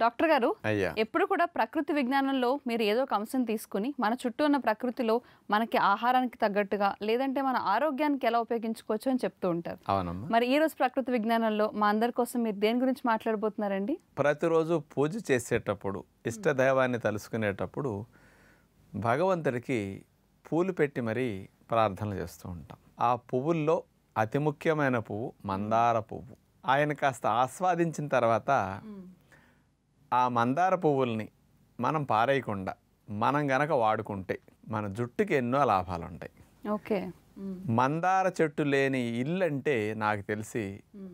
Doctor గారు అయ్యా ఎప్పుడు కూడా ప్రకృతి విజ్ఞానంలో మీరు ఏదో ఒక అంశం తీసుకుని మన చుట్టూ ఉన్న ప్రకృతిలో మనకి ఆహారానికి తగ్గట్టుగా లేదంటే మన ఆరోగ్యానికి ఎలా ఉపయోగించుకోవచ్చు అని చెప్తూ ఉంటారు. అవునమ్మా. మరి ఈ రోజు ప్రకృతి విజ్ఞానంలో మా అందరి కోసం మీరు దేని గురించి మాట్లాడబోతున్నారండి? ప్రతిరోజు పూజ చేసేటప్పుడు ఇష్టదైవాన్ని తలుసుకునేటప్పుడు భగవంతుడికి పూలు పెట్టి మరీ ప్రార్థనలు చేస్తూ ఉంటాం. ఆ పువ్వుల్లో అతి ముఖ్యమైన పువ్వు మందార పువ్వు. ఆయన కాస్త ఆస్వాదించిన తర్వాత ఆ మందార పువ్వుల్ని మనం పారేయకుండా మనం గనక వాడుకుంటే మన జుట్టుకి ఎన్నో లాభాలు ఉంటాయి. ఓకే. మందార చెట్టు లేని ఇల్లు అంటే నాకు తెలిసి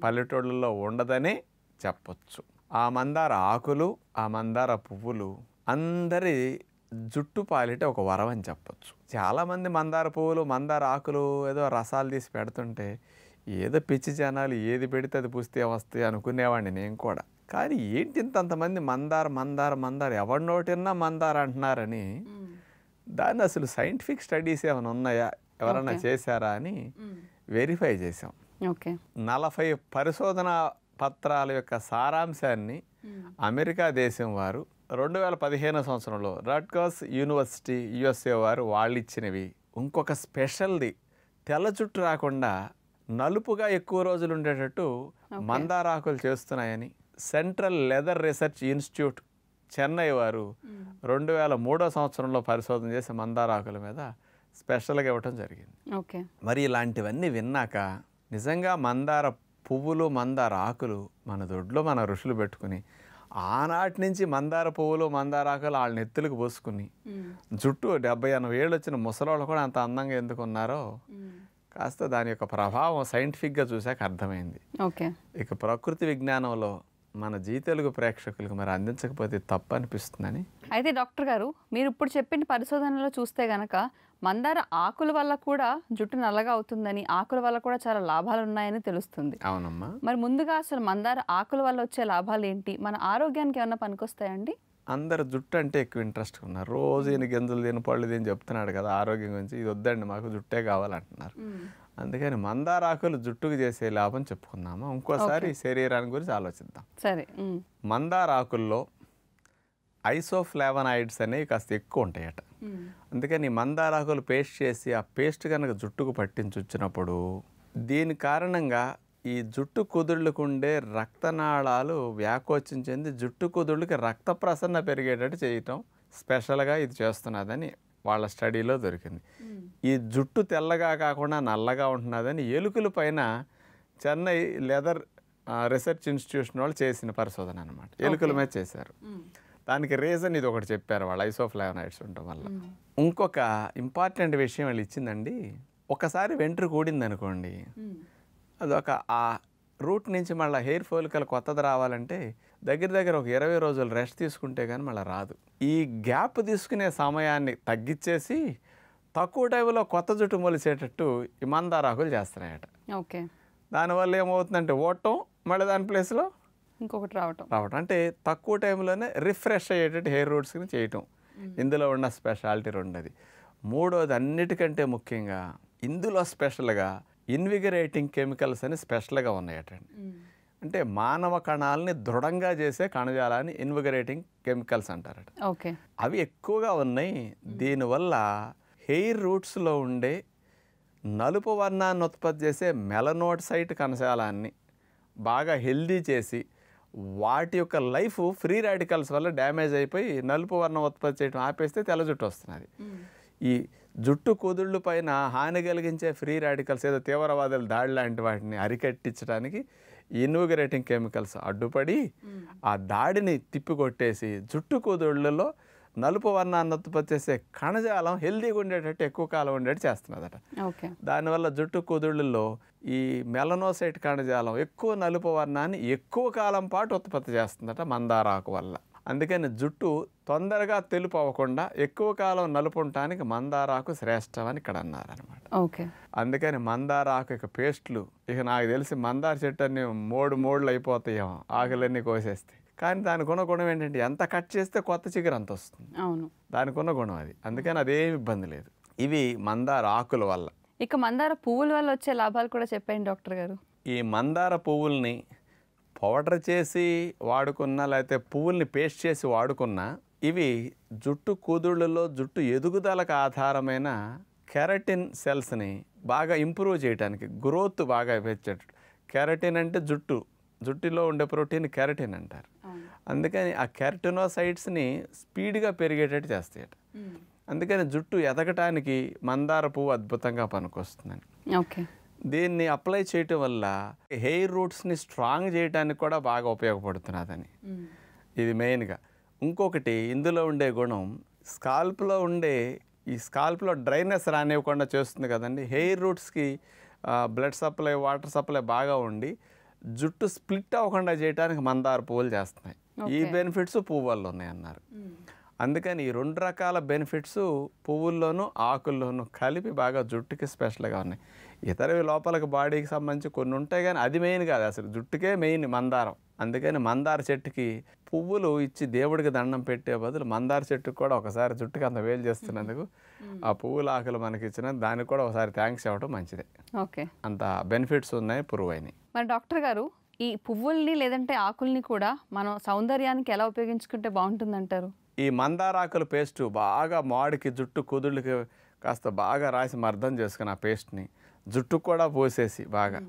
పల్లెటూళ్ళలో ఉండదనే చెప్పొచ్చు. ఆ మందార ఆకులు, ఆ మందార పువ్వులు అందరి జుట్టు పాలిట ఒక వరం అని చెప్పొచ్చు. చాలామంది మందార పువ్వులు, మందార ఆకులు ఏదో రసాలు తీసి పెడుతుంటే ఏదో పిచ్చి జనాలు ఏది పెడితే అది పూస్తే వస్తాయి అనుకునేవాడిని నేను కూడా. కానీ ఏంటి ఇంతంతమంది మందార మందార మందార ఎవరి నోటిన్నా మందార అంటున్నారని దాన్ని అసలు సైంటిఫిక్ స్టడీస్ ఏమైనా ఉన్నాయా, ఎవరైనా చేశారా అని వెరిఫై చేసాం. ఓకే. 40 పరిశోధన పత్రాల యొక్క సారాంశాన్ని అమెరికా దేశం వారు 2015 సంవత్సరంలో రట్గర్స్ యూనివర్సిటీ USA వారు వాళ్ళు ఇచ్చినవి. ఇంకొక స్పెషల్ది తెల్ల జుట్టు రాకుండా నలుపుగా ఎక్కువ రోజులు ఉండేటట్టు మందారాకులు చేస్తున్నాయని central leather research institute Chennai వారు 2003 సంవత్సరంలో పరిశోధన చేసి మందారాకుల మీద స్పెషల్గా ఇవ్వటం జరిగింది. ఓకే. మరి ఇలాంటివన్నీ విన్నాక నిజంగా మందార పువ్వులు, మందార ఆకులు మన దొడ్లో మన ఋషులు పెట్టుకుని ఆనాటి నుంచి మందార పువ్వులు, మందార ఆకులు వాళ్ళ నెత్తులకు పోసుకుని జుట్టు 70-80 ఏళ్ళు వచ్చిన ముసలోళ్ళు కూడా అంత అందంగా ఎందుకు ఉన్నారో కాస్త దాని యొక్క ప్రభావం సైంటిఫిక్గా చూశాక అర్థమైంది. ఓకే. ఇక ప్రకృతి విజ్ఞానంలో మన జీ తెలుగు ప్రేక్షకులకు మరి అందించకపోతే తప్పు అనిపిస్తుందని. అయితే డాక్టర్ గారు మీరు ఇప్పుడు చెప్పిన పరిశోధనలో చూస్తే గనక మందార ఆకుల వల్ల కూడా జుట్టు నల్లగా అవుతుందని, ఆకుల వల్ల కూడా చాలా లాభాలు ఉన్నాయని తెలుస్తుంది. అవునమ్మా. మరి ముందుగా అసలు మందార ఆకుల వల్ల వచ్చే లాభాలు ఏంటి, మన ఆరోగ్యానికి ఏమన్నా పనికొస్తాయండి? అందరు జుట్టు అంటే ఎక్కువ ఇంట్రెస్ట్ ఉన్నారు. రోజు ఈయన గింజలు తిని పళ్ళు తిని చెప్తున్నాడు కదా ఆరోగ్యం గురించి, ఇది వద్దండి మాకు జుట్టే కావాలంటున్నారు. అందుకని మందారాకులు జుట్టుకు చేసే లాభం చెప్పుకుందామా, ఇంకోసారి శరీరాన్ని గురించి ఆలోచిద్దాం. సరే. మందారాకుల్లో ఐసోఫ్లావనాయిడ్స్ అనేవి కాస్త ఎక్కువ ఉంటాయట. అందుకని మందారాకులు పేస్ట్ చేసి ఆ పేస్ట్ కనుక జుట్టుకు పట్టించుచ్చినప్పుడు దీని కారణంగా ఈ జుట్టు కుదుళ్ళకు ఉండే రక్తనాళాలు వ్యాకోచం చెంది జుట్టు కుదుళ్ళకి రక్త ప్రసరణ పెరిగేటట్టు చేయటం స్పెషల్గా ఇది చేస్తున్నదని వాళ్ళ స్టడీలో దొరికింది. ఈ జుట్టు తెల్లగా కాకుండా నల్లగా ఉంటున్నదని ఎలుకల పైన చెన్నై లెదర్ రీసెర్చ్ ఇన్స్టిట్యూషన్ వాళ్ళు చేసిన పరిశోధన అనమాట. ఎలుకల మీద చేశారు. దానికి రీజన్ ఇది ఒకటి చెప్పారు వాళ్ళు, ఐసోఫ్లావనాయిడ్స్ ఉండటం వల్ల. ఇంకొక ఇంపార్టెంట్ విషయం వాళ్ళు ఇచ్చిందండి, ఒకసారి వెంట్రుక ఊడింది అనుకోండి, అదొక ఆ రూట్ నుంచి మళ్ళీ హెయిర్ ఫాలికల్ కొత్తది రావాలంటే దగ్గర ఒక 20 రోజులు రెస్ట్ తీసుకుంటే కానీ మళ్ళీ రాదు. ఈ గ్యాప్ తీసుకునే సమయాన్ని తగ్గించేసి తక్కువ టైంలో కొత్త జుట్టు మొలిసేటట్టు ఈ మందారాకులు చేస్తున్నాయట. ఓకే. దానివల్ల ఏమవుతుందంటే ఓటం, మళ్ళీ దాని ప్లేస్లో ఇంకొకటి రావటం అంటే తక్కువ టైంలోనే రిఫ్రెష్ అయ్యేటట్టు హెయిర్ రూట్స్ని చేయటం ఇందులో ఉన్న స్పెషాలిటీ రెండోది. మూడోది అన్నిటికంటే ముఖ్యంగా ఇందులో స్పెషల్గా ఇన్విగరేటింగ్ కెమికల్స్ అని స్పెషల్గా ఉన్నాయటండి. అంటే మానవ కణాలని దృఢంగా చేసే కణజాలాన్ని ఇన్విగరేటింగ్ కెమికల్స్ అంటారట. ఓకే. అవి ఎక్కువగా ఉన్నాయి. దీనివల్ల హెయిర్ రూట్స్లో ఉండే నలుపు వర్ణాన్ని ఉత్పత్తి చేసే మెలనోసైట్ కణజాలాన్ని బాగా హెల్దీ చేసి వాటి యొక్క లైఫ్ ఫ్రీ రాడికల్స్ వల్ల డ్యామేజ్ అయిపోయి నలుపు వర్ణం ఉత్పత్తి చేయడం ఆపేస్తే తెల్ల జుట్టు వస్తున్నది. ఈ జుట్టు కుదుళ్ళు పైన హాని కలిగించే ఫ్రీ రాడికల్స్ ఏదో తీవ్రవాదుల దాడి లాంటి వాటిని అరికట్టించడానికి ఇన్విగరేటింగ్ కెమికల్స్ అడ్డుపడి ఆ దాడిని తిప్పికొట్టేసి జుట్టు కుదుళ్ళలో నలుపు వర్ణాన్ని ఉత్పత్తి చేసే కణజాలం హెల్దీగా ఉండేటట్టు ఎక్కువ కాలం ఉండేట్టు చేస్తున్నదట. దానివల్ల జుట్టు కుదుళ్ళల్లో ఈ మెలనోసైట్ కణజాలం ఎక్కువ నలుపు వర్ణాన్ని ఎక్కువ కాలం పాటు ఉత్పత్తి చేస్తుందట మందారాకు వల్ల. అందుకని జుట్టు తొందరగా తెలుపు అవ్వకుండా ఎక్కువ కాలం నలుపు ఉండటానికి మందారాకు శ్రేష్టం అని ఇక్కడ అన్నారనమాట. ఓకే. అందుకని మందారాకు ఇక పేస్ట్లు, ఇక నాకు తెలిసి మందార చెట్టు అన్ని మూడులు అయిపోతాయేమో ఆకులన్నీ కోసేస్తే. కానీ దానికి ఉన్న గుణం ఏంటంటే ఎంత కట్ చేస్తే కొత్త చిగురు అంత వస్తుంది. అవును, దానికి ఉన్న గుణం అది. అందుకని అదేమి ఇబ్బంది లేదు. ఇవి మందార ఆకుల వల్ల. ఇక మందార పువ్వుల వల్ల వచ్చే లాభాలు కూడా చెప్పండి డాక్టర్ గారు. ఈ మందార పువ్వుల్ని పౌడర్ చేసి వాడుకున్నా లేకపోతే పువ్వుల్ని పేస్ట్ చేసి వాడుకున్నా ఇవి జుట్టు కుదుళ్ళలో జుట్టు ఎదుగుదలకు ఆధారమైన కెరటిన్ సెల్స్ని బాగా ఇంప్రూవ్ చేయడానికి, గ్రోత్ బాగా పెంచేటట్టు. కెరటిన్ అంటే జుట్టులో ఉండే ప్రోటీన్ కెరటిన్ అంటారు. అందుకని ఆ కెరటినోసైడ్స్ని స్పీడ్గా పెరిగేటట్టు చేస్తాయట. అందుకని జుట్టు ఎదగటానికి మందార పువ్వు అద్భుతంగా పనికొస్తుందని. ఓకే. దీన్ని అప్లై చేయటం వల్ల హెయిర్ రూట్స్ని స్ట్రాంగ్ చేయడానికి కూడా బాగా ఉపయోగపడుతున్నదని. ఇది మెయిన్గా. ఇంకొకటి ఇందులో ఉండే గుణం ఈ స్కాల్ప్లో డ్రైనెస్ రానివ్వకుండా చేస్తుంది కదండి. హెయిర్ రూట్స్కి బ్లడ్ సప్లై, వాటర్ సప్లై బాగా ఉండి జుట్టు స్ప్లిట్ అవ్వకుండా చేయడానికి మందార పువ్వులు చేస్తున్నాయి. ఈ బెనిఫిట్స్ పువ్వుల్లో ఉన్నాయన్నారు. అందుకని ఈ 2 రకాల బెనిఫిట్స్ పువ్వుల్లోనూ ఆకుల్లోనూ కలిపి బాగా జుట్టుకి స్పెషల్గా ఉన్నాయి. ఇతరవి లోపలికి బాడీకి సంబంధించి కొన్ని ఉంటాయి, కానీ అది మెయిన్ కాదు, అసలు జుట్టుకే మెయిన్ మందారం. అందుకని మందార చెట్టుకి పువ్వులు ఇచ్చి దేవుడికి దండం పెట్టే బదులు మందార చెట్టుకు కూడా ఒకసారి జుట్టుకి అంత వేలు చేస్తున్నందుకు ఆ పువ్వుల ఆకులు మనకి ఇచ్చిన దానికి కూడా ఒకసారి థ్యాంక్స్ చెప్పడం మంచిదే. ఓకే. అంత బెనిఫిట్స్ ఉన్నాయి, పురువైనవి. మరి డాక్టర్ గారు, ఈ పువ్వుల్ని లేదంటే ఆకుల్ని కూడా మనం సౌందర్యానికి ఎలా ఉపయోగించుకుంటే బాగుంటుందంటారు? ఈ మందారాకుల పేస్ట్ బాగా మాడికి జుట్టు కుదుళ్ళకి కాస్త బాగా రాసి మర్దం చేసుకుని ఆ పేస్ట్ని జుట్టుకు కూడా పోసేసి బాగా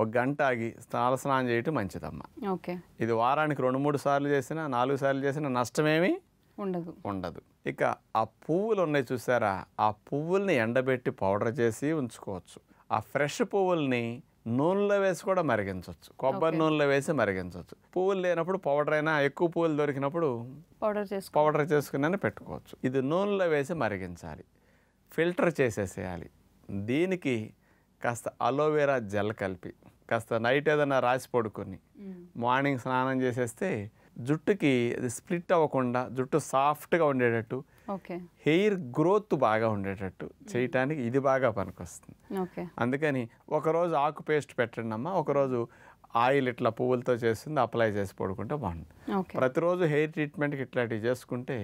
1 గంట ఆగి స్నానం చేయటం మంచిదమ్మా. ఓకే. ఇది వారానికి 2-3 సార్లు చేసినా 4 సార్లు చేసినా నష్టమేమీ ఉండదు. ఇక ఆ పువ్వులు ఉన్నాయి చూసారా, ఆ పువ్వుల్ని ఎండబెట్టి పౌడర్ చేసి ఉంచుకోవచ్చు. ఆ ఫ్రెష్ పువ్వుల్ని నూనెలో వేసి కూడా మరిగించవచ్చు, కొబ్బరి నూనెలో వేసి మరిగించవచ్చు. పువ్వులు లేనప్పుడు పౌడర్ అయినా, ఎక్కువ పువ్వులు దొరికినప్పుడు పౌడర్ చేసుకుని పెట్టుకోవచ్చు. ఇది నూనెలో వేసి మరిగించాలి, ఫిల్టర్ చేసేసేయాలి. దీనికి కాస్త అలోవెరా జెల్ కలిపి కాస్త నైట్ ఏదైనా రాసి పడుకొని మార్నింగ్ స్నానం చేసేస్తే జుట్టుకి అది స్ప్లిట్ అవ్వకుండా జుట్టు సాఫ్ట్గా ఉండేటట్టు, హెయిర్ గ్రోత్ బాగా ఉండేటట్టు చేయటానికి ఇది బాగా పనికొస్తుంది. అందుకని ఒకరోజు ఆకు పేస్ట్ పెట్టండి అమ్మా, ఒకరోజు ఆయిల్ ఇట్లా పువ్వులతో చేస్తుంది అప్లై చేసి పడుకుంటే బాగుంటుంది. ప్రతిరోజు హెయిర్ ట్రీట్మెంట్కి ఇట్లాంటివి చేసుకుంటే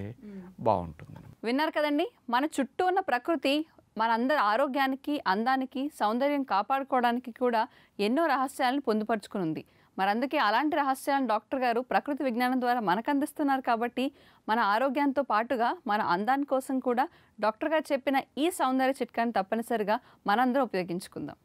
బాగుంటుంది. విన్నారు కదండి, మన చుట్టూ ఉన్న ప్రకృతి మనందరి ఆరోగ్యానికి, అందానికి, సౌందర్యం కాపాడుకోవడానికి కూడా ఎన్నో రహస్యాలను పొందుపరుచుకుని ఉంది. మరి అందుకే అలాంటి రహస్యాలను డాక్టర్ గారు ప్రకృతి విజ్ఞానం ద్వారా మనకు అందిస్తున్నారు. కాబట్టి మన ఆరోగ్యంతో పాటుగా మన అందాని కోసం కూడా డాక్టర్ గారు చెప్పిన ఈ సౌందర్య చిట్కాని తప్పనిసరిగా మనందరం ఉపయోగించుకుందాం.